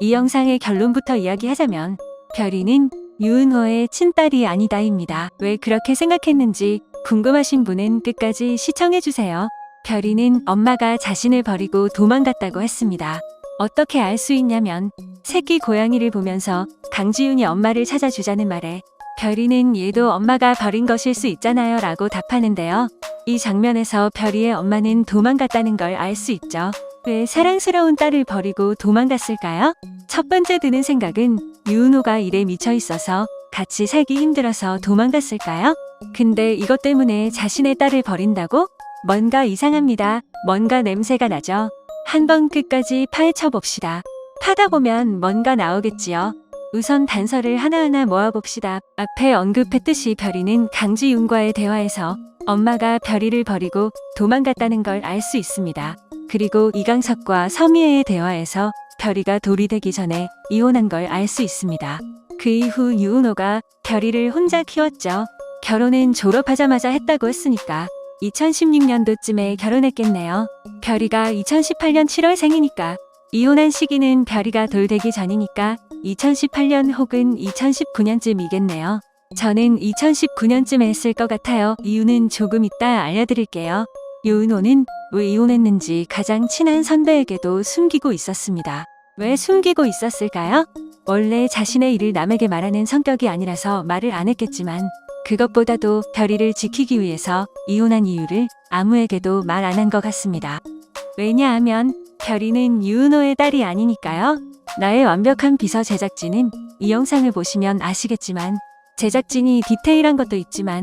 이 영상의 결론부터 이야기하자면 별이는 유은호의 친딸이 아니다입니다. 왜 그렇게 생각했는지 궁금하신 분은 끝까지 시청해주세요. 별이는 엄마가 자신을 버리고 도망갔다고 했습니다. 어떻게 알 수 있냐면 새끼 고양이를 보면서 강지윤이 엄마를 찾아주자는 말에 별이는 얘도 엄마가 버린 것일 수 있잖아요 라고 답하는데요. 이 장면에서 별이의 엄마는 도망갔다는 걸 알 수 있죠. 왜 사랑스러운 딸을 버리고 도망갔을까요? 첫 번째 드는 생각은 유은호가 일에 미쳐 있어서 같이 살기 힘들어서 도망갔을까요? 근데 이것 때문에 자신의 딸을 버린다고? 뭔가 이상합니다. 뭔가 냄새가 나죠. 한번 끝까지 파헤쳐 봅시다. 파다 보면 뭔가 나오겠지요. 우선 단서를 하나하나 모아봅시다. 앞에 언급했듯이 별이는 강지윤과의 대화에서 엄마가 별이를 버리고 도망갔다는 걸 알 수 있습니다. 그리고 이강석과 서미애의 대화에서 별이가 돌이 되기 전에 이혼한 걸 알 수 있습니다. 그 이후 유은호가 별이를 혼자 키웠죠. 결혼은 졸업하자마자 했다고 했으니까 2016년도쯤에 결혼했겠네요. 별이가 2018년 7월생이니까 이혼한 시기는 별이가 돌 되기 전이니까 2018년 혹은 2019년쯤이겠네요. 저는 2019년쯤에 했을 것 같아요. 이유는 조금 이따 알려드릴게요. 유은호는 왜 이혼했는지 가장 친한 선배에게도 숨기고 있었습니다. 왜 숨기고 있었을까요? 원래 자신의 일을 남에게 말하는 성격이 아니라서 말을 안 했겠지만 그것보다도 별이를 지키기 위해서 이혼한 이유를 아무에게도 말 안 한 것 같습니다. 왜냐하면 별이는 유은호의 딸이 아니니까요. 나의 완벽한 비서 제작진은 이 영상을 보시면 아시겠지만 제작진이 디테일한 것도 있지만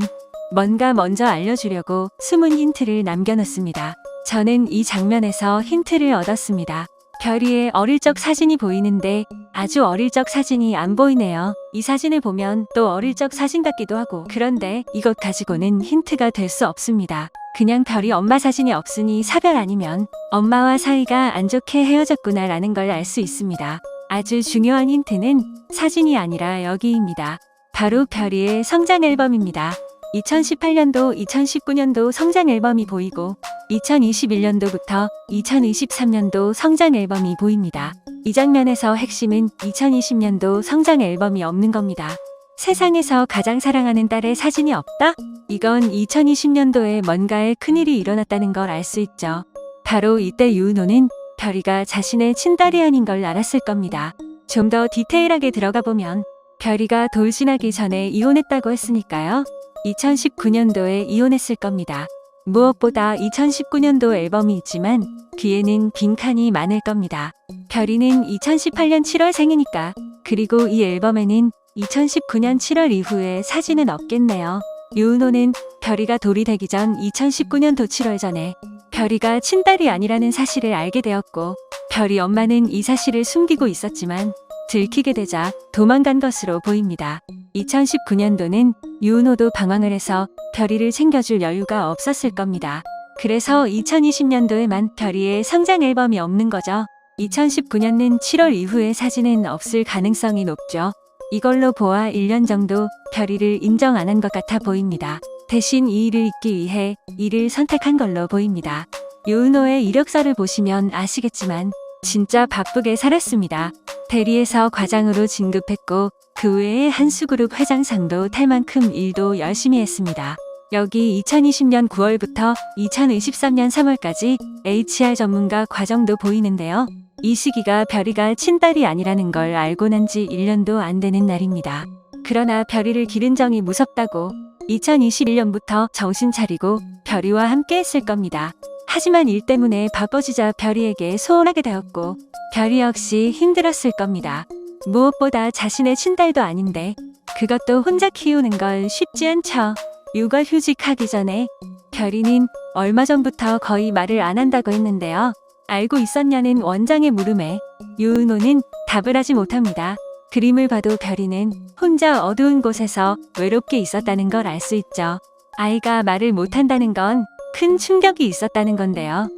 뭔가 먼저 알려주려고 숨은 힌트를 남겨놓습니다. 저는 이 장면에서 힌트를 얻었습니다. 별이의 어릴 적 사진이 보이는데 아주 어릴 적 사진이 안 보이네요. 이 사진을 보면 또 어릴 적 사진 같기도 하고 그런데 이것 가지고는 힌트가 될 수 없습니다. 그냥 별이 엄마 사진이 없으니 사별 아니면 엄마와 사이가 안 좋게 헤어졌구나 라는 걸 알 수 있습니다. 아주 중요한 힌트는 사진이 아니라 여기입니다. 바로 별이의 성장 앨범입니다. 2018년도, 2019년도 성장 앨범이 보이고 2021년도부터 2023년도 성장 앨범이 보입니다. 이 장면에서 핵심은 2020년도 성장 앨범이 없는 겁니다. 세상에서 가장 사랑하는 딸의 사진이 없다? 이건 2020년도에 뭔가의 큰일이 일어났다는 걸 알 수 있죠. 바로 이때 유은호는 별이가 자신의 친딸이 아닌 걸 알았을 겁니다. 좀 더 디테일하게 들어가 보면 별이가 돌진하기 전에 이혼했다고 했으니까요. 2019년도에 이혼했을 겁니다. 무엇보다 2019년도 앨범이 있지만 뒤에는 빈칸이 많을 겁니다. 별이는 2018년 7월생이니까 그리고 이 앨범에는 2019년 7월 이후에 사진은 없겠네요. 유은호는 별이가 돌이 되기 전 2019년도 7월 전에 별이가 친딸이 아니라는 사실을 알게 되었고 별이 엄마는 이 사실을 숨기고 있었지만 들키게 되자 도망간 것으로 보입니다. 2019년도는 유은호도 방황을 해서 별이를 챙겨줄 여유가 없었을 겁니다. 그래서 2020년도에만 별이의 성장 앨범이 없는 거죠. 2019년은 7월 이후의 사진은 없을 가능성이 높죠. 이걸로 보아 1년 정도 별이를 인정 안 한 것 같아 보입니다. 대신 이 일을 잊기 위해 이를 선택한 걸로 보입니다. 유은호의 이력서를 보시면 아시겠지만 진짜 바쁘게 살았습니다. 대리에서 과장으로 진급했고 그 외에 한수그룹 회장상도 탈 만큼 일도 열심히 했습니다. 여기 2020년 9월부터 2023년 3월까지 HR 전문가 과정도 보이는데요. 이 시기가 별이가 친딸이 아니라는 걸 알고 난 지 1년도 안 되는 날입니다. 그러나 별이를 기른 정이 무섭다고 2021년부터 정신 차리고 별이와 함께 했을 겁니다. 하지만 일 때문에 바빠지자 별이에게 소홀하게 되었고 별이 역시 힘들었을 겁니다. 무엇보다 자신의 친딸도 아닌데 그것도 혼자 키우는 건 쉽지 않죠. 육아휴직 하기 전에 별이는 얼마 전부터 거의 말을 안 한다고 했는데요. 알고 있었냐는 원장의 물음에 유은호는 답을 하지 못합니다. 그림을 봐도 별이는 혼자 어두운 곳에서 외롭게 있었다는 걸 알 수 있죠. 아이가 말을 못한다는 건 큰 충격이 있었다는 건데요.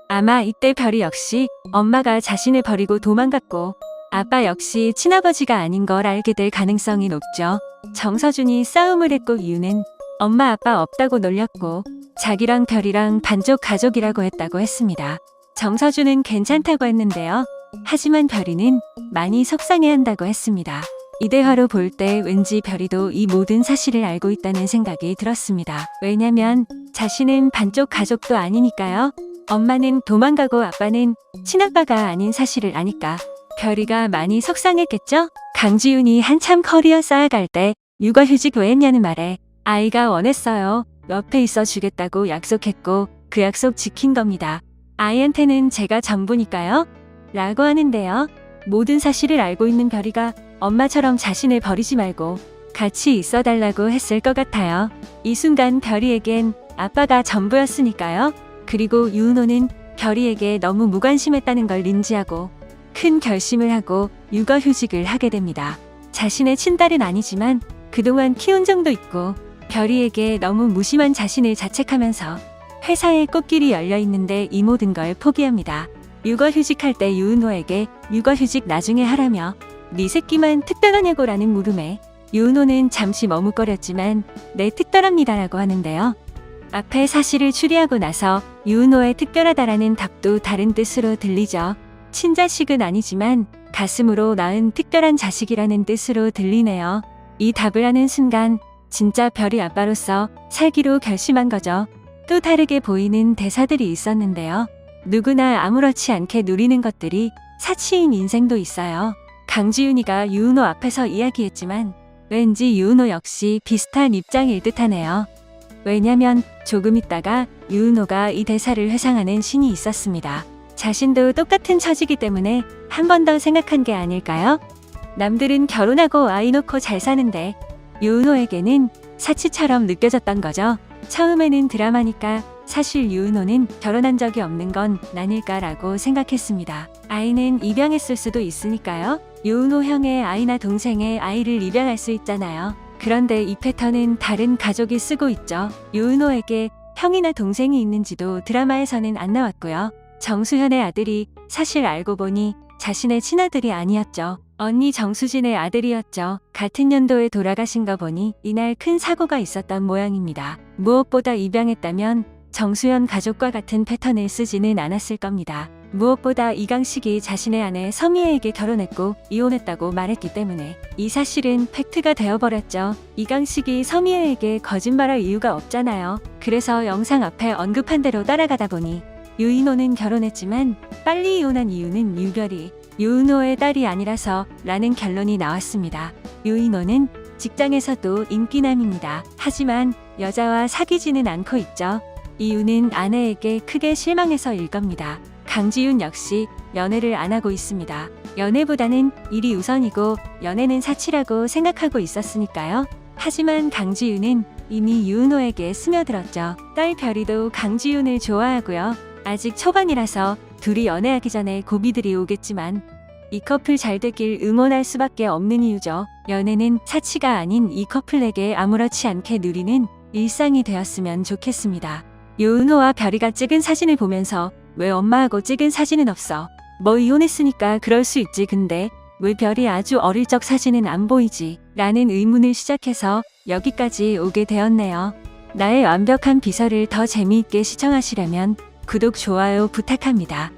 아마 이때 별이 역시 엄마가 자신을 버리고 도망갔고 아빠 역시 친아버지가 아닌 걸 알게 될 가능성이 높죠. 정서준이 싸움을 했고 이유는 엄마 아빠 없다고 놀렸고 자기랑 별이랑 반쪽 가족이라고 했다고 했습니다. 정서준은 괜찮다고 했는데요. 하지만 별이는 많이 속상해한다고 했습니다. 이 대화로 볼 때 왠지 별이도 이 모든 사실을 알고 있다는 생각이 들었습니다. 왜냐면 자신은 반쪽 가족도 아니니까요. 엄마는 도망가고 아빠는 친아빠가 아닌 사실을 아니까 별이가 많이 속상했겠죠? 강지윤이 한참 커리어 쌓아갈 때 육아휴직 왜 했냐는 말에 아이가 원했어요. 옆에 있어 주겠다고 약속했고 그 약속 지킨 겁니다. 아이한테는 제가 전부니까요. 라고 하는데요. 모든 사실을 알고 있는 별이가 엄마처럼 자신을 버리지 말고 같이 있어달라고 했을 것 같아요. 이 순간 별이에겐 아빠가 전부였으니까요. 그리고 유은호는 별이에게 너무 무관심했다는 걸 인지하고 큰 결심을 하고 육아휴직을 하게 됩니다. 자신의 친딸은 아니지만 그동안 키운 정도 있고 별이에게 너무 무심한 자신을 자책하면서 회사에 꽃길이 열려 있는데 이 모든 걸 포기합니다. 육아휴직할 때 유은호에게 육아휴직 나중에 하라며 네 새끼만 특별하냐고라는 물음에 유은호는 잠시 머뭇거렸지만 네 특별합니다라고 하는데요. 앞에 사실을 추리하고 나서 유은호의 특별하다라는 답도 다른 뜻으로 들리죠. 친자식은 아니지만 가슴으로 낳은 특별한 자식이라는 뜻으로 들리네요. 이 답을 하는 순간 진짜 별이 아빠로서 살기로 결심한 거죠. 또 다르게 보이는 대사들이 있었는데요. 누구나 아무렇지 않게 누리는 것들이 사치인 인생도 있어요. 강지윤이가 유은호 앞에서 이야기했지만 왠지 유은호 역시 비슷한 입장일 듯하네요. 왜냐면 조금 있다가 유은호가 이 대사를 회상하는 신이 있었습니다. 자신도 똑같은 처지기 때문에 한 번 더 생각한 게 아닐까요? 남들은 결혼하고 아이 놓고 잘 사는데 유은호에게는 사치처럼 느껴졌던 거죠. 처음에는 드라마니까 사실 유은호는 결혼한 적이 없는 건 아닐까라고 생각했습니다. 아이는 입양했을 수도 있으니까요. 유은호 형의 아이나 동생의 아이를 입양할 수 있잖아요. 그런데 이 패턴은 다른 가족이 쓰고 있죠. 유은호에게 형이나 동생이 있는지도 드라마에서는 안 나왔고요. 정수현의 아들이 사실 알고 보니 자신의 친아들이 아니었죠. 언니 정수진의 아들이었죠. 같은 연도에 돌아가신 거 보니 이날 큰 사고가 있었던 모양입니다. 무엇보다 입양했다면 정수현 가족과 같은 패턴을 쓰지는 않았을 겁니다. 무엇보다 이강식이 자신의 아내 서미애에게 결혼했고 이혼했다고 말했기 때문에 이 사실은 팩트가 되어버렸죠. 이강식이 서미애에게 거짓말할 이유가 없잖아요. 그래서 영상 앞에 언급한 대로 따라가다 보니 유인호는 결혼했지만 빨리 이혼한 이유는 유별이 유은호의 딸이 아니라서 라는 결론이 나왔습니다. 유인호는 직장에서도 인기남입니다. 하지만 여자와 사귀지는 않고 있죠. 이유는 아내에게 크게 실망해서일 겁니다. 강지윤 역시 연애를 안 하고 있습니다. 연애보다는 일이 우선이고 연애는 사치라고 생각하고 있었으니까요. 하지만 강지윤은 이미 유은호에게 스며들었죠. 딸 별이도 강지윤을 좋아하고요. 아직 초반이라서 둘이 연애하기 전에 고비들이 오겠지만 이 커플 잘 되길 응원할 수밖에 없는 이유죠. 연애는 사치가 아닌 이 커플에게 아무렇지 않게 누리는 일상이 되었으면 좋겠습니다. 유은호와 별이가 찍은 사진을 보면서 왜 엄마하고 찍은 사진은 없어? 뭐 이혼했으니까 그럴 수 있지. 근데 왜 별이 아주 어릴 적 사진은 안 보이지? 라는 의문을 시작해서 여기까지 오게 되었네요. 나의 완벽한 비서를 더 재미있게 시청하시려면 구독, 좋아요 부탁합니다.